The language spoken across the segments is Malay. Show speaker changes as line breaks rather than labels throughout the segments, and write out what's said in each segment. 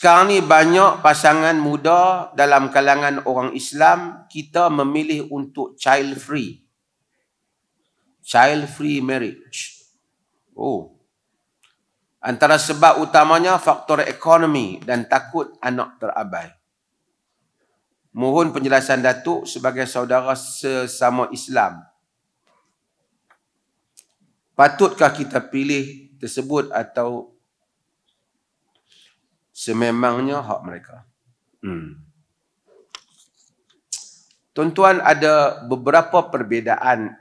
Sekarang ni banyak pasangan muda dalam kalangan orang Islam, kita memilih untuk child free. Child free marriage. Oh. Antara sebab utamanya faktor ekonomi dan takut anak terabai. Mohon penjelasan Datuk sebagai saudara sesama Islam. Patutkah kita pilih tersebut atau sememangnya hak mereka? Tuan-tuan, ada beberapa perbezaan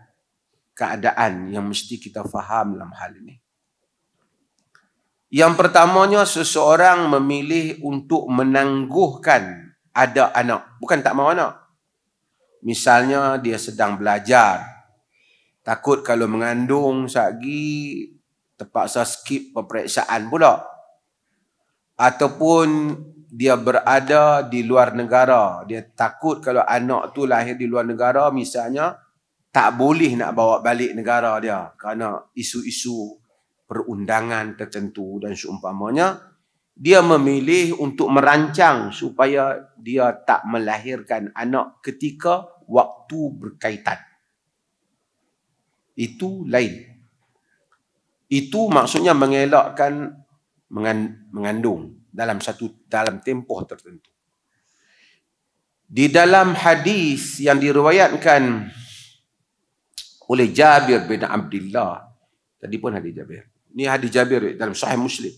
keadaan yang mesti kita faham dalam hal ini. Yang pertamanya, seseorang memilih untuk menangguhkan ada anak. Bukan tak mahu anak. Misalnya dia sedang belajar. Takut kalau mengandung sehari terpaksa skip peperiksaan pula. Ataupun dia berada di luar negara. Dia takut kalau anak tu lahir di luar negara, misalnya tak boleh nak bawa balik negara dia kerana isu-isu perundangan tertentu dan seumpamanya. Dia memilih untuk merancang supaya dia tak melahirkan anak ketika waktu berkaitan. Itu lain. Itu maksudnya mengelakkan mengandung dalam tempoh tertentu. Di dalam hadis yang diriwayatkan oleh Jabir bin Abdullah, tadi pun hadis Jabir. Ini hadis Jabir dalam Sahih Muslim.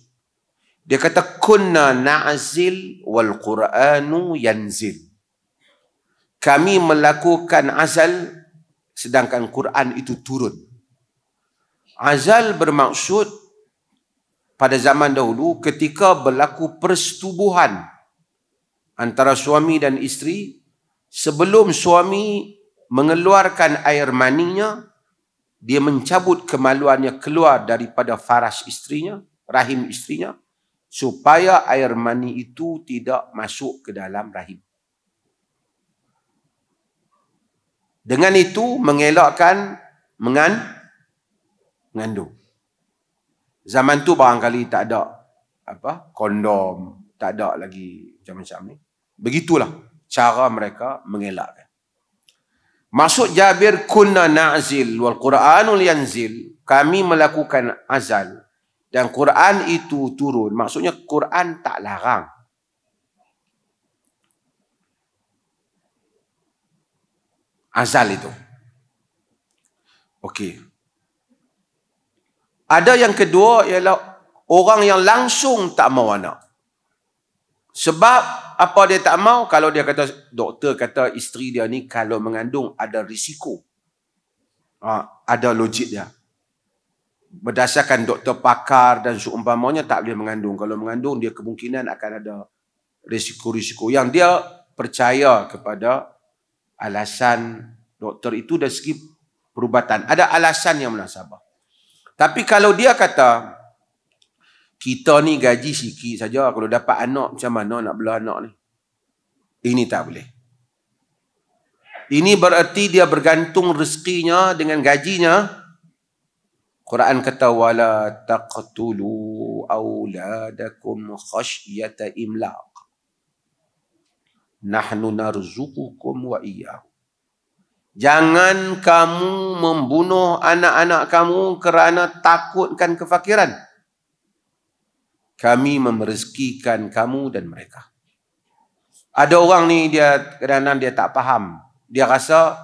Dia kata, kunna na'zil wal Qur'anu yanzil. Kami melakukan azal sedangkan Quran itu turun. Azal bermaksud pada zaman dahulu ketika berlaku persetubuhan antara suami dan isteri, sebelum suami mengeluarkan air maninya, dia mencabut kemaluannya keluar daripada faras istrinya, rahim istrinya, supaya air mani itu tidak masuk ke dalam rahim. Dengan itu mengelakkan mengandung. Zaman tu barangkali tak ada kondom, tak ada lagi macam-macam ni. Begitulah cara mereka mengelakkan. Maksud Jabir, kunna na'zil wal Qur'anul yanzil, kami melakukan azal dan Quran itu turun. Maksudnya Quran tak larang. Azal itu. Okey. Ada yang kedua ialah orang yang langsung tak mahu anak. Sebab apa dia tak mahu? Kalau dia kata, doktor kata isteri dia ni kalau mengandung ada risiko. Ada logik dia. Berdasarkan doktor pakar dan seumpamanya tak boleh mengandung. Kalau mengandung dia kemungkinan akan ada risiko-risiko. Yang dia percaya kepada alasan doktor itu dari segi perubatan. Ada alasan yang munasabah. Tapi kalau dia kata, kita ni gaji sikit saja, kalau dapat anak macam mana nak bela anak ni? Ini tak boleh. Ini bererti dia bergantung rezekinya dengan gajinya. Quran kata, wala taqtulu auladakum khasyata imlaq. Nahnu narzuqukum wa iyyahum. Jangan kamu membunuh anak-anak kamu kerana takutkan kefakiran. Kami merezekikan kamu dan mereka. Ada orang ni dia kadang-kadang dia tak faham. Dia rasa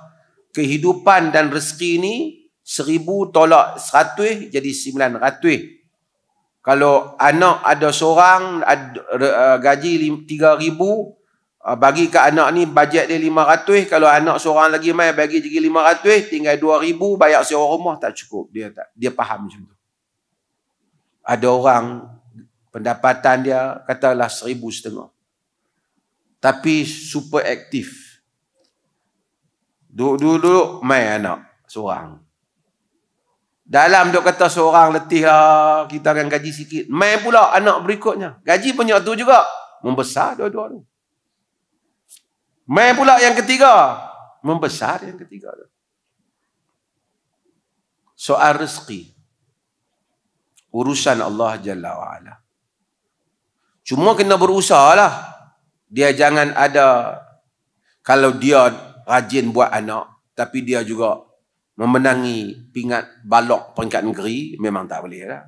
kehidupan dan rezeki ni 1,000 tolak 100 jadi 900. Kalau anak ada seorang gaji 3,000, bagi ke anak ni bajet dia 500, kalau anak seorang lagi mai bagi lagi 500, tinggal 2,000 bayar sewa rumah tak cukup. Dia faham macam tu. Ada orang pendapatan dia katalah 1,500. Tapi super aktif. Duduk mai anak seorang. Dalam dia kata seorang letih lah, kita akan gaji sikit. Mai pula anak berikutnya. Gaji punya tu juga. Membesar dua-dua tu. Mai pula yang ketiga. Membesar yang ketiga tu. Soal rezeki. Urusan Allah Jalla wa'ala. Cuma kena berusaha lah. Dia jangan ada, kalau dia rajin buat anak, tapi dia juga memenangi pingat balok peringkat negeri, memang tak boleh lah.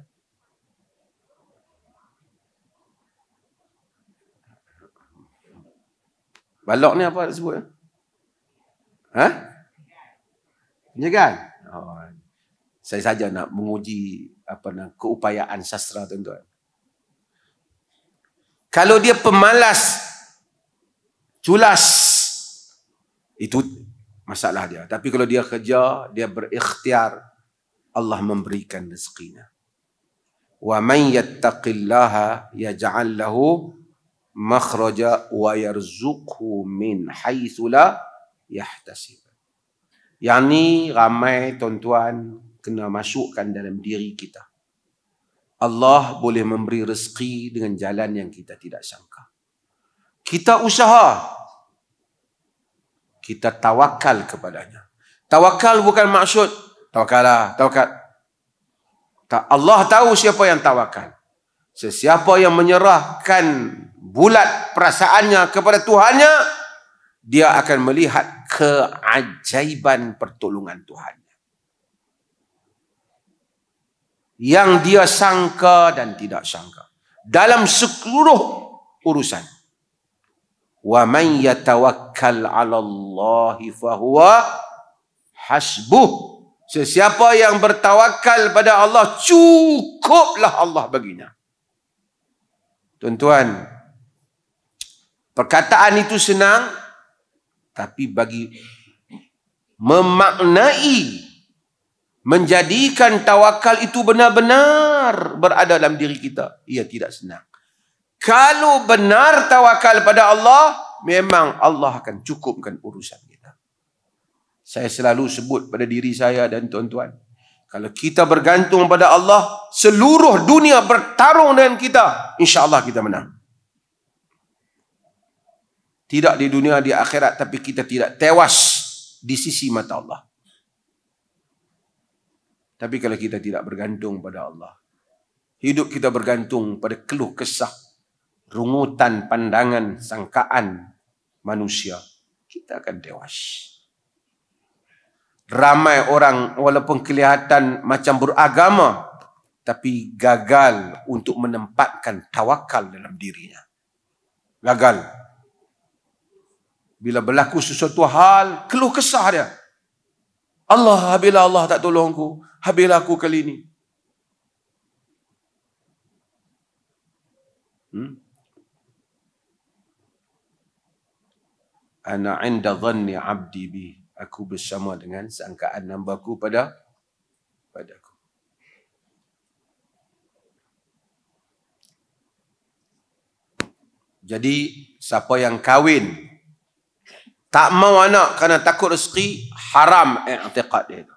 Balok ni apa disebut? Ha? Penjagaan? Oh. Saya saja nak menguji keupayaan sastra tuan-tuan. Kalau dia pemalas, culas, itu masalah dia. Tapi kalau dia kerja, dia berikhtiar, Allah memberikan rezekinya. Wa man yattaqillaha yaj'al lahu makhraja wa yarzuqhu min haitsu la yahtasib. Yang ni ramai tuan-tuan kena masukkan dalam diri kita. Allah boleh memberi rezeki dengan jalan yang kita tidak sangka. Kita usaha. Kita tawakal kepadanya. Tawakal bukan maksud tawakal lah, tawakal. Allah tahu siapa yang tawakal. Sesiapa yang menyerahkan bulat perasaannya kepada Tuhannya, dia akan melihat keajaiban pertolongan Tuhan. Yang dia sangka dan tidak sangka. Dalam seluruh urusan. Wa man yatawakkal 'ala Allahi fahuwa hasbuh. Sesiapa yang bertawakal pada Allah, cukuplah Allah baginya. Tuan-tuan, perkataan itu senang, tapi bagi memaknai, menjadikan tawakal itu benar-benar berada dalam diri kita, ia tidak senang. Kalau benar tawakal pada Allah, memang Allah akan cukupkan urusan kita. Saya selalu sebut pada diri saya dan tuan-tuan, kalau kita bergantung pada Allah, seluruh dunia bertarung dengan kita, insya-Allah kita menang. Tidak di dunia, di akhirat, tapi kita tidak tewas di sisi mata Allah. Tapi kalau kita tidak bergantung pada Allah, hidup kita bergantung pada keluh kesah, rungutan pandangan, sangkaan manusia, kita akan tewas. Ramai orang walaupun kelihatan macam beragama, tapi gagal untuk menempatkan tawakal dalam dirinya. Gagal. Bila berlaku sesuatu hal, keluh kesah dia. Allah, bila Allah tak tolongku, habislah aku kali ini. Ana 'inda dhanni 'abdi bi. Aku bersama dengan sangkaan hamba-Ku padaku. Jadi siapa yang kahwin tak mau anak kerana takut rezeki, haram i'tiqad dia.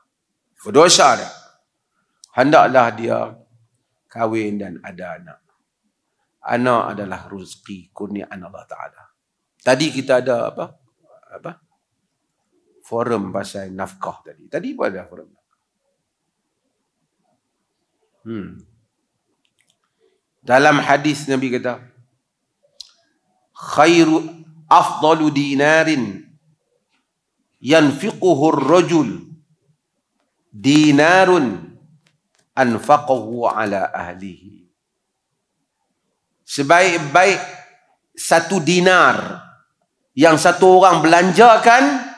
Berdosa dia. Hendaklah dia kahwin dan ada anak. Anak adalah rezeki kurniaan Allah Ta'ala. Tadi kita ada apa? Forum pasal nafkah tadi. Tadi pun ada forum. Dalam hadis Nabi kata, khairu afdalu dinarin yanfiquhu ar-rajul dinarun anfaqahu ala ahlihi. Sebaik-baik satu dinar yang satu orang belanjakan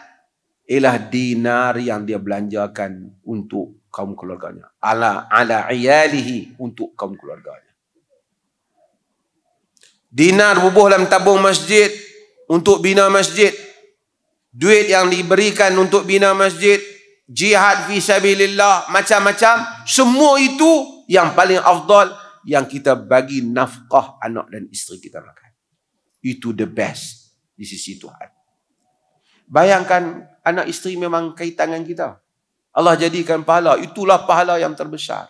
ialah dinar yang dia belanjakan untuk kaum keluarganya. Ala iyalihi, untuk kaum keluarganya. Dinar bubuh dalam tabung masjid untuk bina masjid. Duit yang diberikan untuk bina masjid, jihad fi sabilillah, macam-macam. Semua itu yang paling afdal, yang kita bagi nafkah anak dan isteri kita makan. Itu the best di sisi Tuhan. Bayangkan anak isteri memang kaitan dengan kita. Allah jadikan pahala. Itulah pahala yang terbesar.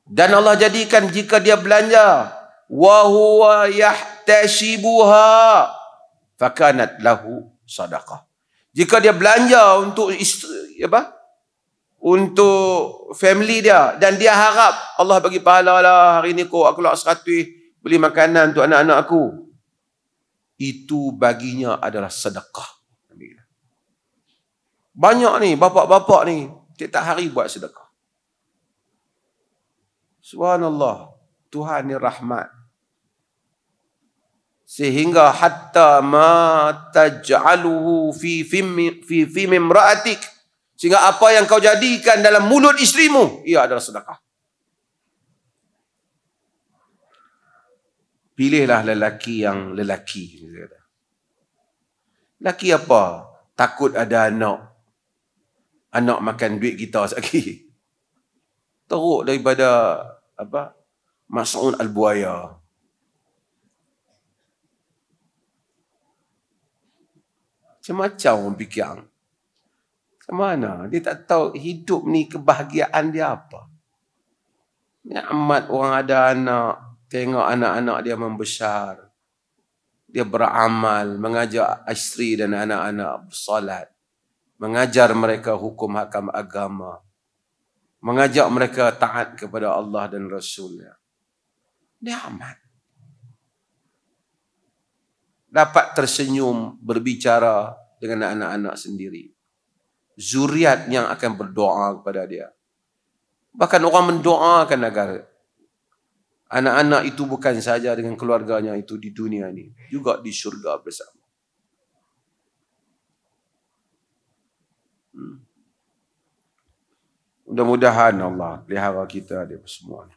Dan Allah jadikan jika dia belanja, wa huwa yahtasibuha fakanat lahu sadaqah. Jika dia belanja untuk isteri, untuk family dia, dan dia harap Allah bagi pahala lah, hari ni aku keluar 100 beli makanan untuk anak-anak aku, itu baginya adalah sedekah. Banyak ni bapak-bapak ni tiap hari buat sedekah. Subhanallah, Tuhan ni rahmat. Sehingga hatta ma taj'aluhu fi imra'atik, sehingga apa yang kau jadikan dalam mulut isterimu, ia adalah sedekah. Pilihlah lelaki yang lelaki. Lelaki apa? Takut ada anak. Anak makan duit kita sekali. Teruk daripada Mas'ud Al-Buaya. Macam-macam orang fikir. Macam mana? Dia tak tahu hidup ni kebahagiaan dia apa. Nikmat orang ada anak. Tengok anak-anak dia membesar. Dia beramal. Mengajak isteri dan anak-anak bersolat. Mengajar mereka hukum hakam agama. Mengajak mereka taat kepada Allah dan Rasulnya. Nikmat. Dapat tersenyum, berbicara dengan anak-anak sendiri. Zuriat yang akan berdoa kepada dia. Bahkan orang mendoakan agar anak-anak itu bukan saja dengan keluarganya itu di dunia ini, juga di syurga bersama. Mudah-mudahan Allah pelihara kita dia semua.